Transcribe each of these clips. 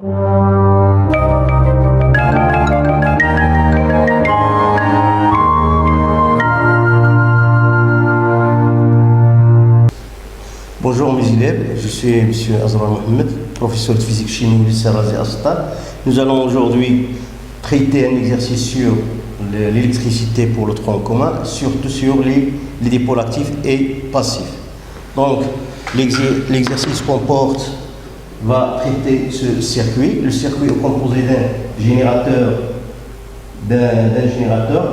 Bonjour mes élèves, je suis M. Azrar Mohamed, professeur de physique-chimie au lycée Razi Astar. Nous allons aujourd'hui traiter un exercice sur l'électricité pour le tronc commun, surtout sur les dipôles actifs et passifs. Donc l'exercice va traiter ce circuit. Le circuit est composé d'un générateur,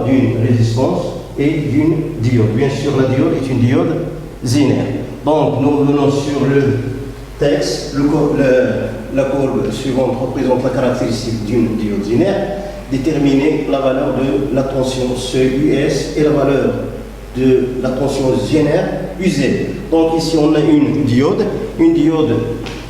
d'une résistance et d'une diode. Bien sûr, la diode est une diode zénaire. Donc, nous revenons sur le texte. La courbe suivante représente la caractéristique d'une diode zénaire. Déterminer la valeur de la tension CUS et la valeur de la tension zénaire UZ. Donc, ici, on a une diode,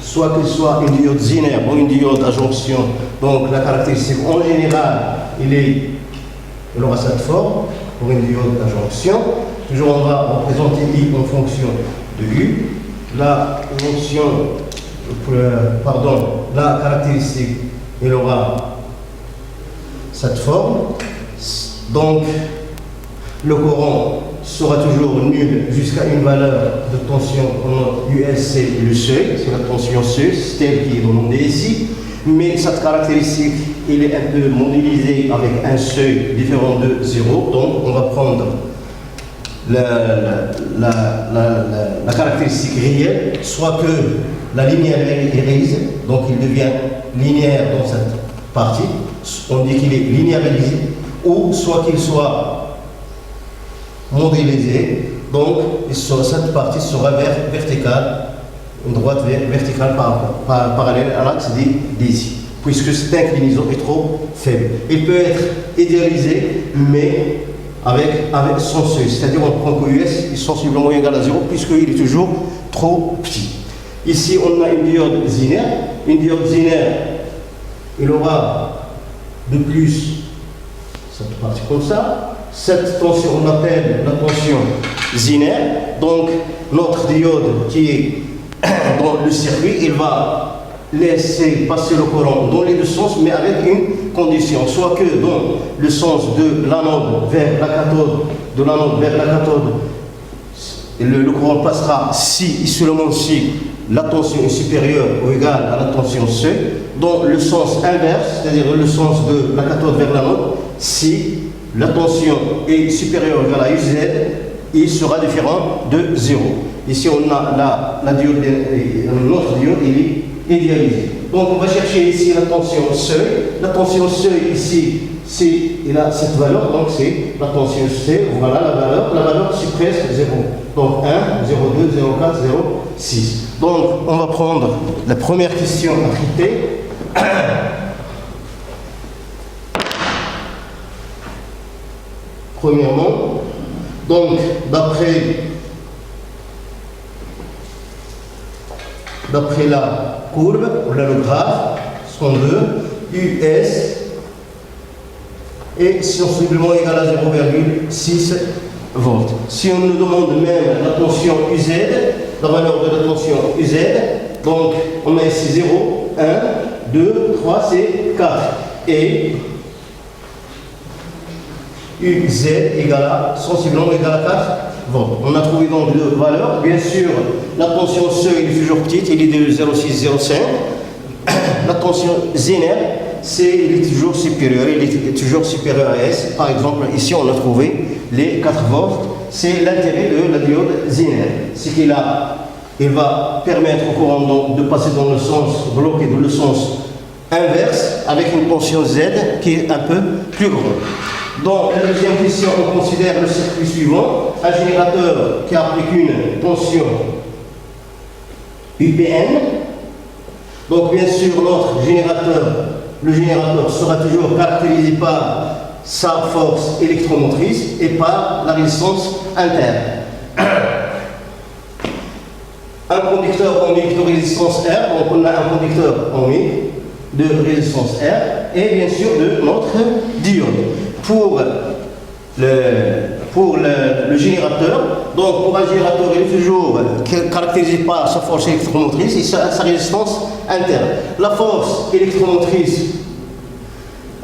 soit qu'elle soit une diode zénaire ou une diode à jonction. Donc, la caractéristique en général, elle aura cette forme pour une diode à jonction. Toujours, on va représenter I en fonction de U. La caractéristique, elle aura cette forme. Donc, le courant sera toujours nul jusqu'à une valeur de tension US, c'est le seuil, c'est la tension seuil, c'est elle qui est demandée ici. Mais cette caractéristique, elle est un peu modélisée avec un seuil différent de 0. Donc, on va prendre la caractéristique réelle, soit que la lumière est réalisée, donc il devient linéaire dans cette partie, on dit qu'il est linéarisé, ou soit qu'il soit modélisé, donc cette partie sera verticale, une droite verticale parallèle à l'axe d'ici, puisque cette inclinaison est trop faible. Il peut être idéalisé, mais avec son seuil, c'est-à-dire on prend que US est sensiblement égal à 0 puisqu'il est toujours trop petit. Ici on a une diode zénaire. Une diode zénaire, il aura de plus cette partie comme ça. Cette tension on l'appelle la tension zénaire. Donc notre diode qui est dans le circuit, il va laisser passer le courant dans les deux sens, mais avec une condition, soit que dans le sens de l'anode vers la cathode, le courant passera si et seulement si la tension est supérieure ou égale à la tension C. Dans le sens inverse, c'est-à-dire le sens de la cathode vers l'anode, si la tension est supérieure ou égale à UZ, il sera différent de 0. Ici on a la diode, notre diode, il est idéalisé. Donc on va chercher ici la tension seuil. La tension seuil ici, il a cette valeur, donc c'est la tension C. Voilà la valeur c'est presque 0. Donc 1, 0,2, 0,4, 0,6. Donc on va prendre la première question à traiter. Premièrement, donc d'après la courbe, ou le graphe, sont 2, US est sensiblement égal à 0,6 volts. Si on nous demande même la tension UZ, la valeur de la tension UZ, donc on a ici 0, 1, 2, 3, c'est 4. Et UZ sensiblement égal à 4 volts. On a trouvé donc deux valeurs. Bien sûr, la tension seuil est toujours petite, il est de 0,605. La tension zénaire, il est toujours supérieur, à S. Par exemple, ici on a trouvé les 4 volts. C'est l'intérêt de la diode zénaire. C'est il va permettre au courant de passer dans le sens bloqué, dans le sens inverse, avec une tension Z qui est un peu plus grande. Dans la deuxième question, on considère le circuit suivant. Un générateur qui applique une tension UPN. Donc bien sûr, le générateur sera toujours caractérisé par sa force électromotrice et par la résistance interne. Un conducteur en de résistance R, donc on a un conducteur en de résistance R, et bien sûr de notre diode. Pour le générateur, donc pour un générateur, il est toujours caractérisé par sa force électromotrice et sa résistance interne. La force électromotrice,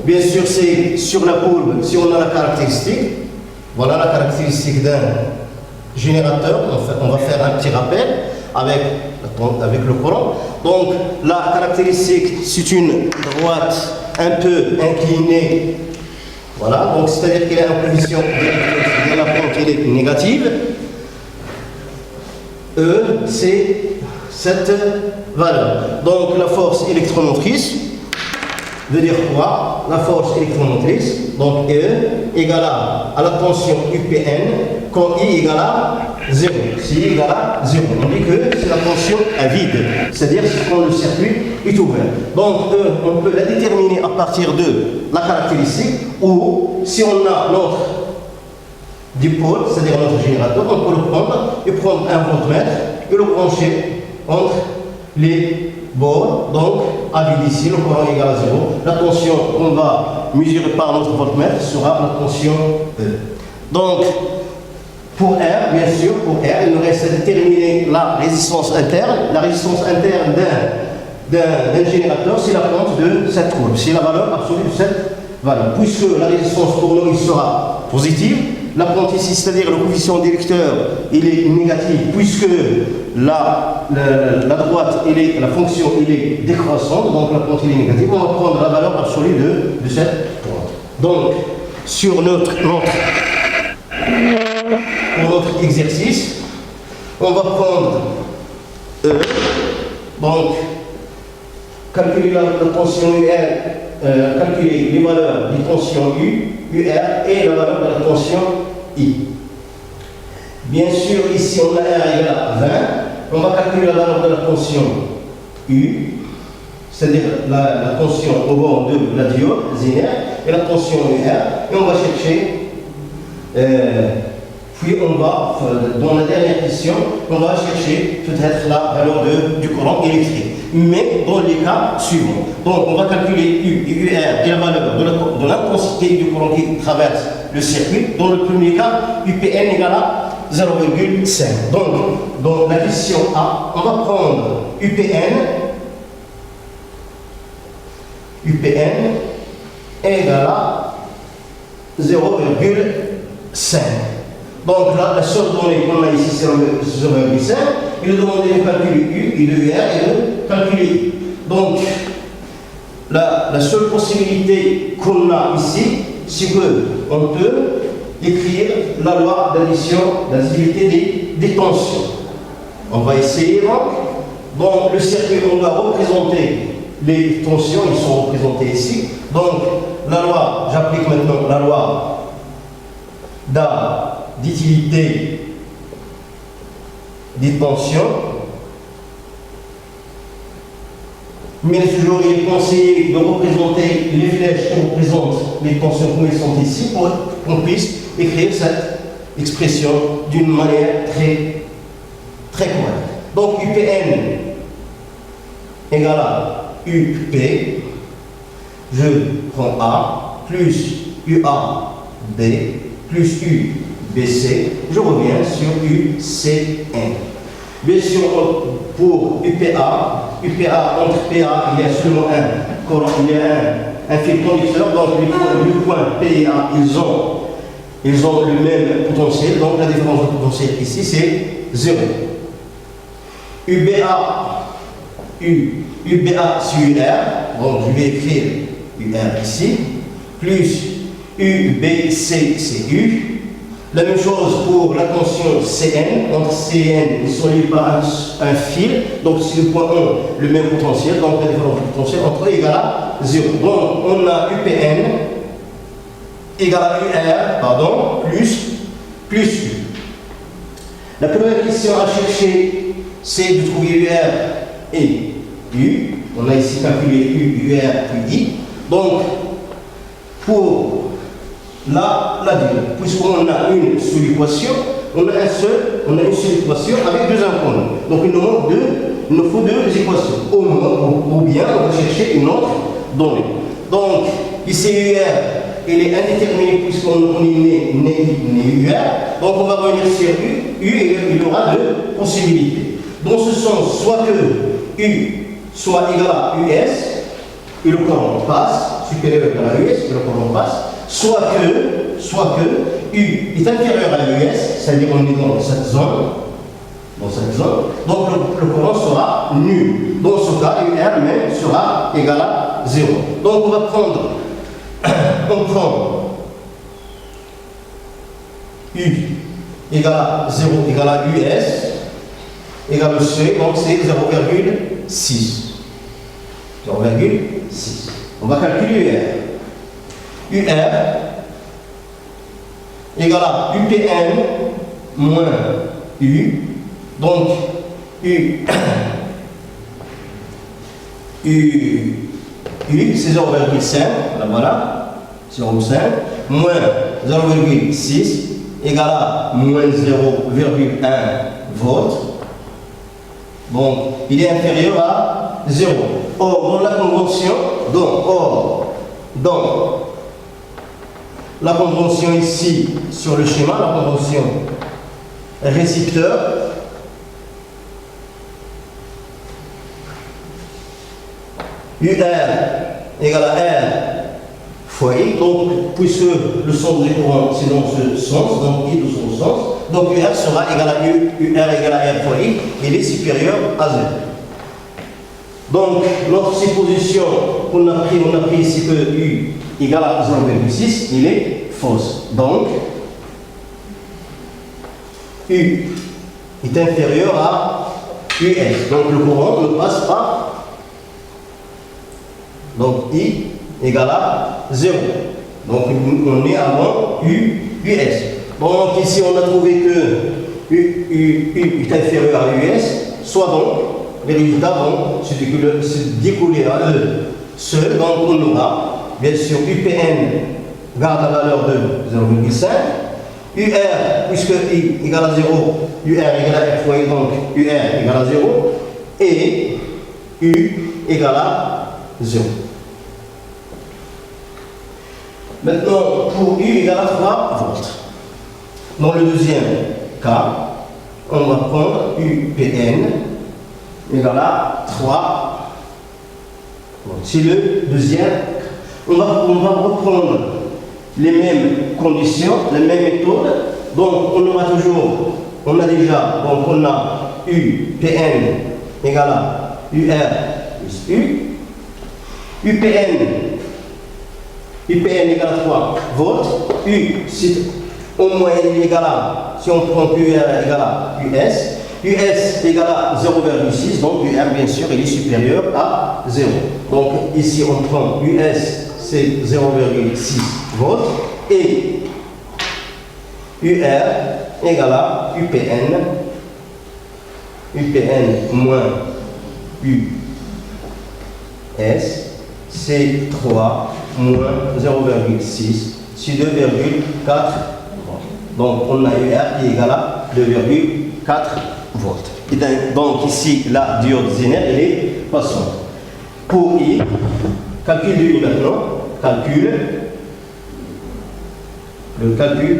bien sûr, c'est sur la courbe, si on a la caractéristique. Voilà la caractéristique d'un générateur. On va faire un petit rappel avec le courant. Donc, la caractéristique, c'est une droite un peu inclinée. Voilà, donc c'est-à-dire qu'il y a une position de la pente, elle est négative. E, c'est cette valeur. Donc, la force électromotrice veut dire quoi? La force électromotrice, donc E égale à la tension UPN quand I égale à 0. Si I égale à 0, on dit que c'est la tension à vide, c'est-à-dire quand le circuit est ouvert. Donc E, on peut la déterminer à partir de la caractéristique, ou si on a notre dipôle, c'est-à-dire notre générateur, on peut le prendre et prendre un voltmètre et le brancher entre les bords, donc à vide ici, le courant est égal à 0. La tension qu'on va mesurer par notre voltmètre sera la tension E. Donc, pour R, bien sûr, pour R, il nous reste à déterminer la résistance interne. La résistance interne d'un générateur, c'est la pente de cette courbe, c'est la valeur absolue de cette valeur. Puisque la résistance pour nous, il sera positive, la pente ici, c'est-à-dire le coefficient directeur, il est négatif, puisque la droite, la fonction, elle est décroissante, donc la pente elle est négative. On va prendre la valeur absolue de cette pente. Donc, sur notre exercice, on va prendre E, donc calculer la tension UR, calculer les valeurs des tensions UR et la valeur de la tension I. Bien sûr, ici on a R égale à 20, on va calculer la valeur de la tension U, c'est-à-dire la tension au bord de la diode zénère et la tension UR, et on va chercher. Puis on va, dans la dernière question, on va chercher peut-être la valeur du courant électrique. Mais dans les cas suivants. Donc on va calculer U et UR et la valeur de l'intensité du courant qui traverse le circuit. Dans le premier cas, UPN égale à 0,5. Donc, dans la question A, on va prendre UPN égale à 0,5. Donc là, la seule donnée qu'on a ici, c'est 0,5. Il nous demande de calculer U et de UR et de calculer I. Donc, la seule possibilité qu'on a ici, c'est qu'on peut écrire la loi d'addition, d'additivité des tensions. On va essayer donc. Donc, le circuit, on va représenter les tensions, ils sont représentés ici. Donc, la loi, j'applique maintenant la loi d'utilité des tensions, mais toujours il est conseillé de représenter les flèches qui représentent les tensions comme elles sont ici pour qu'on puisse écrire cette expression d'une manière très correcte. Donc UPN égale à UP, je prends A, plus UAB, plus UBC, je reviens sur UCN. Bien sûr, pour UPA, entre PA, il y a seulement un courant, il y a un fil conducteur, donc les points P et A, ils ont le même potentiel, donc la différence de potentiel ici, c'est 0. UBA sur UR, donc je vais écrire UR ici, plus UBC, c'est U. La même chose pour la tension CN, entre CN, ils sont liés par un fil, donc si le point 1, le même potentiel, donc la différence de potentiel entre eux égale à 0. Donc on a UPN égale à UR, plus U. La première question à chercher, c'est de trouver UR et U. On a ici calculé U, UR, puis I. Donc, pour la durée, puisqu'on a une seule équation, on a une seule équation avec deux inconnus. Donc il nous faut deux équations. Ou bien on va chercher une autre donnée. Donc ici UR, il est indéterminé puisqu'on est né UR. Donc on va revenir sur U et il y aura deux possibilités. Dans ce sens, soit que U soit égal à US, et le courant passe, supérieur ou égal à US, et le courant passe, soit que U est inférieur à US, c'est-à-dire on est dans cette zone, donc le courant sera nul. Dans ce cas, UR même sera égal à 0. Donc on va prendre, U égale à 0 égale à US égale à C, donc c'est 0,6. 0,6. On va calculer UR. UR égale à UPN moins U. Donc U c'est 0,5, voilà, 0,5 moins 0,6 égale à moins 0,1 volts. Donc, il est inférieur à 0. Or, dans la convention, dans la convention ici, sur le schéma, la convention récepteur, UR égale à R fois I, donc puisque le sens du courant c'est dans ce sens, donc I dans son sens, donc UR sera égal à UR égale à R fois I, il est supérieur à 0. Donc notre supposition qu'on a pris ici que U égale à 0,6, il est fausse. Donc U est inférieur à US, donc le courant ne passe pas. Donc I égale à 0. Donc on est avant US. Donc ici on a trouvé que U est inférieur à US, soit donc les résultats vont se découler à eux seuls. Donc on aura bien sûr UPN garde la valeur de 0,5. UR, puisque I égale à 0, UR égale à R fois I, donc UR égale à 0. Et U égale à 0. Maintenant, pour U égale à 3 volts. Dans le deuxième cas, on va prendre UPN égale à 3 volts. C'est le deuxième cas. On va reprendre les mêmes conditions, les mêmes méthodes. Donc, on aura toujours, on a déjà, donc on a UPN égale à UR plus U. UPN égale à 3 volts. U, c'est au moins égal à, si on prend UR égale à US. US égale à 0,6, donc UR bien sûr il est supérieur à 0. Donc ici on prend US c'est 0,6 volts et UR égale à UPN moins US c'est 3 moins 0,6 c'est 2,4 volts. Donc on a UR qui est égal à 2,4 volts. Et donc ici la diode zénère elle est passante. Pour I, calcul de I maintenant, le calcul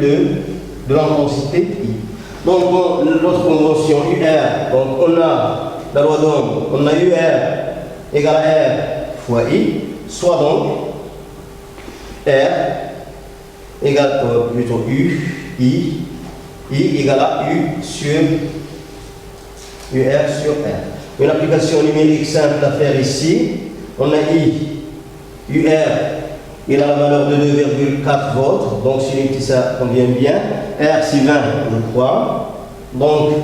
de l'intensité I. Donc dans notre convention UR, donc on a la loi d'Ohm, on a UR égale à R fois I, soit donc R égale plutôt I égale à U sur UR sur R. Une application numérique simple à faire ici, on a UR, il a la valeur de 2,4 volts, donc si ça convient bien, R c'est 20, je crois, donc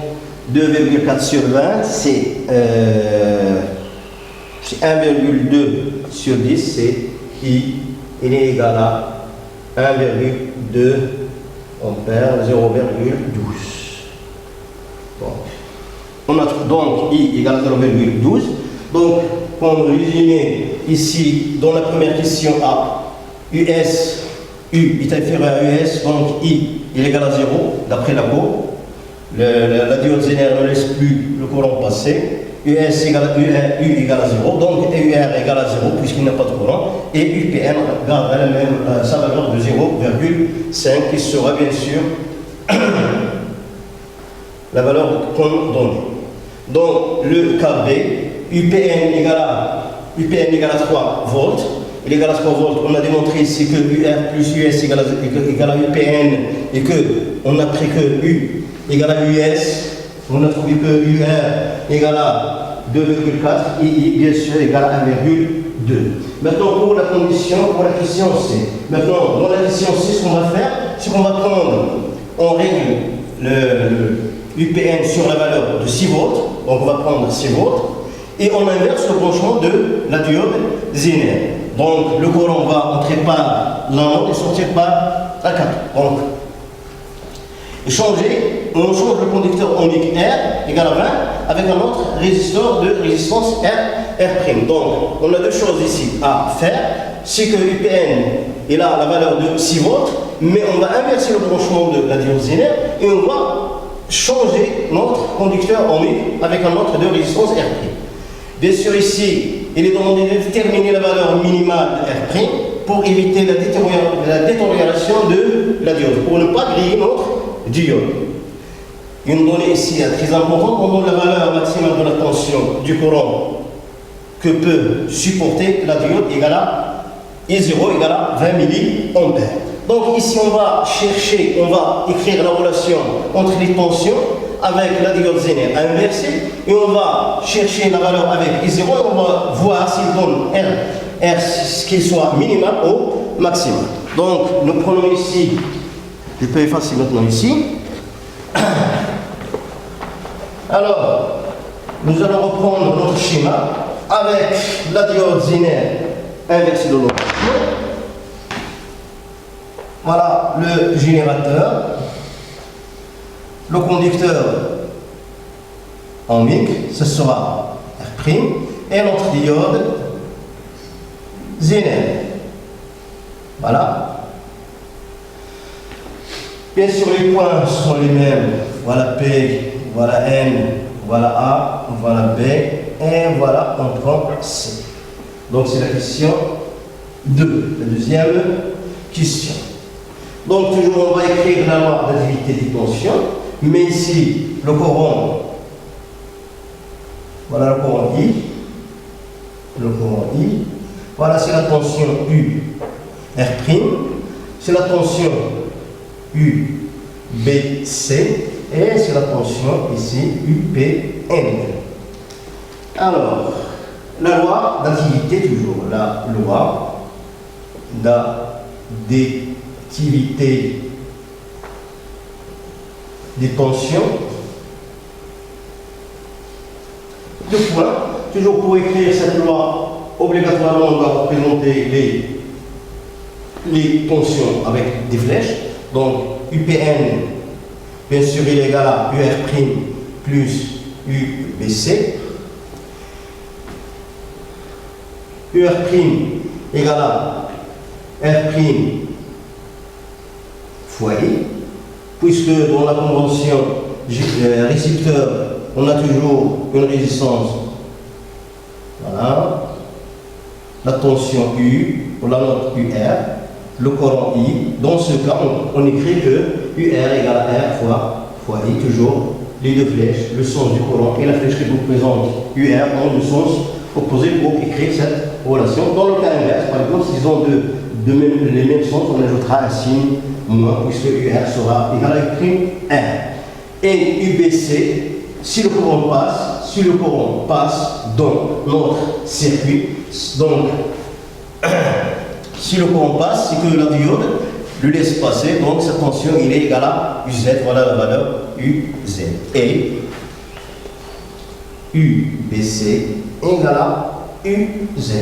2,4 sur 20, c'est 1,2 sur 10, c'est I, il est égal à 1,2 ampères, 0,12. On a donc I égale à 0,12. Donc, pour résumer ici, dans la première question A, U est inférieur à US, donc I est égal à 0, d'après la courbe. La diode zénère ne laisse plus le courant passer. US égale à U égale à 0, donc UR égale à 0 puisqu'il n'y a pas de courant. Et UPN garde elle-même sa valeur de 0,5 qui sera bien sûr la valeur qu'on donne. Donc le cas B, UPN égale à 3 volts. Il est égal à 3 volts. On a démontré ici que UR plus US égale à UPN et qu'on a pris que U égale à US. On a trouvé que UR égale à 2,4 et I bien sûr égale à 1,2. Maintenant pour la question C. Maintenant dans la question C, ce qu'on va faire, c'est qu'on va prendre, on règle le UPN sur la valeur de 6 volts. Donc on va prendre 6 volts et on inverse le branchement de la diode zénère. Donc le courant va entrer par l'anode et sortir par la cathode. Donc on change le conducteur ohmique R égale à 20 avec un autre résisteur de résistance R'. Donc on a deux choses ici à faire. C'est que UPN est là la valeur de 6 volts, mais on va inverser le branchement de la diode zénère et on va changer notre conducteur ohmique avec un autre de résistance R'. Bien sûr ici, il est demandé de déterminer la valeur minimale de R' pour éviter la détérioration de la diode, pour ne pas griller notre diode. Une donnée ici très importante, on donne la valeur maximale de la tension du courant que peut supporter la diode égale à I0 égale à 20 mA. Donc ici on va écrire la relation entre les tensions avec la diode zénère inversée et on va chercher la valeur avec I0 et on va voir s'il donne R qu'il soit minimal ou maximal. Donc nous prenons ici, je peux effacer maintenant ici. Alors, nous allons reprendre notre schéma avec la diode zénère inversée de l'autre. Voilà le générateur, le conducteur ohmique, ce sera R', et notre diode zénère. Voilà. Bien sûr, les points sont les mêmes. Voilà P, voilà N, voilà A, voilà B, et voilà, on prend C. Donc c'est la question 2, la deuxième question. Donc toujours on va écrire la loi d'activité des tensions, mais ici le courant, voilà le courant I, voilà c'est la tension U R', c'est la tension U B C et c'est la tension ici UPN. Alors la loi d'activité toujours, la loi d'activité des tensions. Deux points. Toujours pour écrire cette loi, obligatoirement on va représenter les tensions avec des flèches. Donc UPN, bien sûr, il est égal à UR' plus UBC. UR' égale à R' fois I, puisque dans la convention récepteur, on a toujours une résistance. Voilà. La tension U, pour la note UR, le courant I. Dans ce cas, on écrit que UR égale à R fois I, toujours les deux flèches, le sens du courant et la flèche qui représente UR ont le sens opposé pour écrire cette relation. Dans le cas inverse, par exemple, s'ils ont les mêmes sens, on ajoutera un signe moins, puisque UR sera égal à R. Et UBC, si le courant passe dans notre circuit, donc si le courant passe, c'est que la diode le laisse passer, donc sa tension il est égal à UZ, voilà la valeur UZ. Et UBC égale à UZ.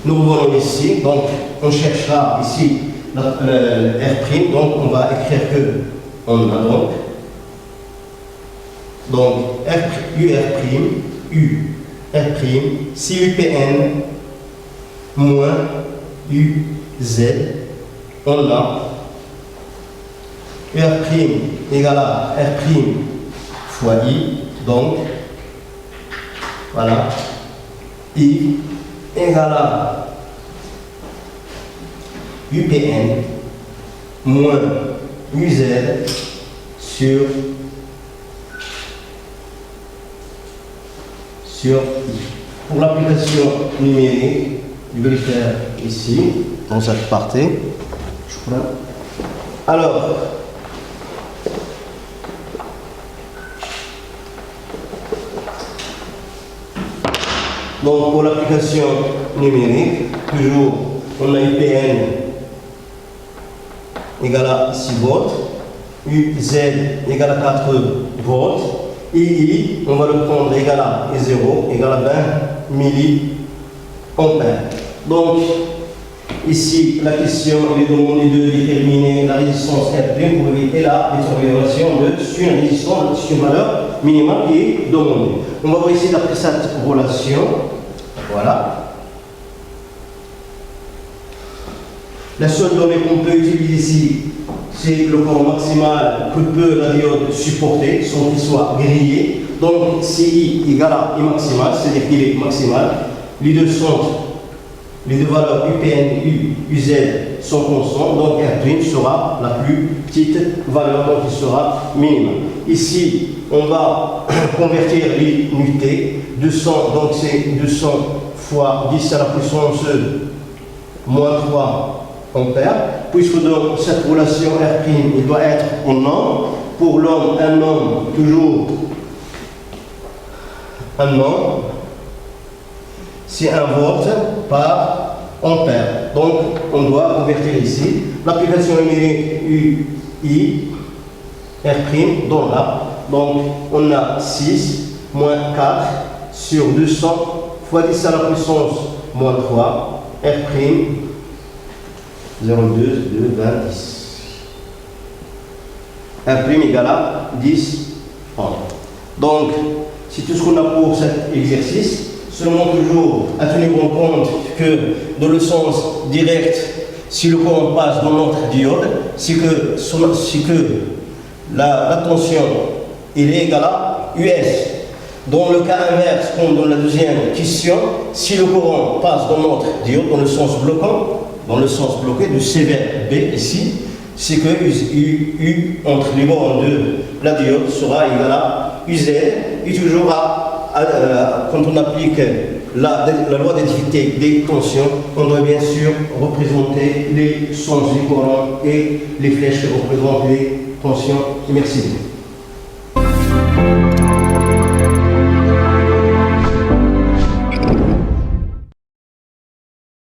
Nous revenons ici, donc on cherchera ici R', donc on va écrire que on a donc UR', c'est UPN moins UZ, on a R' égale à R' fois I, donc voilà, I égale à UPN moins UZ sur I. pour l'application numérique, je vais le faire ici, dans cette partie. Alors, donc pour l'application numérique, toujours on a IPN égale à 6 volts, UZ égale à 4 volts, II, on va le prendre égal à I0 égale à 20 milliampères. Donc, ici, la question est demandée de déterminer la résistance R' pour éviter la détérioration de une résistance sur une valeur minimale qui est demandée. On va voir ici d'après cette relation. Voilà. La seule donnée qu'on peut utiliser ici, c'est le courant maximal que peut la diode supporter sans qu'il soit grillé. Donc, si I égale à I maximal, c'est-à-dire qu'il est maximal, les deux valeurs UPN et UZ sont constantes, donc R' sera la plus petite valeur, donc il sera minimum. Ici, on va convertir l'unité, 200, donc c'est 200 fois 10 à la puissance moins 3 ampères, puisque dans cette relation R', il doit être en nombre. Pour l'homme, un nombre, toujours un nombre, c'est 1 volt par ampère. Donc, on doit convertir ici. L'application numérique UI, R' dans là. Donc, on a 6 moins 4 sur 200 fois 10 à la puissance moins 3, R', 0,2 de 20, 10. R' égale à 10 ohms. Donc, c'est tout ce qu'on a pour cet exercice. Seulement toujours à tenir en compte que dans le sens direct, si le courant passe dans notre diode, c'est que la tension est égale à US. Dans le cas inverse, comme dans la deuxième question, si le courant passe dans notre diode dans le sens bloquant, dans le sens bloqué du C vers B ici, c'est que U entre les bornes de la diode sera égal à UZ et toujours quand on applique la loi des difficultés des tensions, on doit bien sûr représenter les sens du courant et les flèches qui représentent les tensions immersives.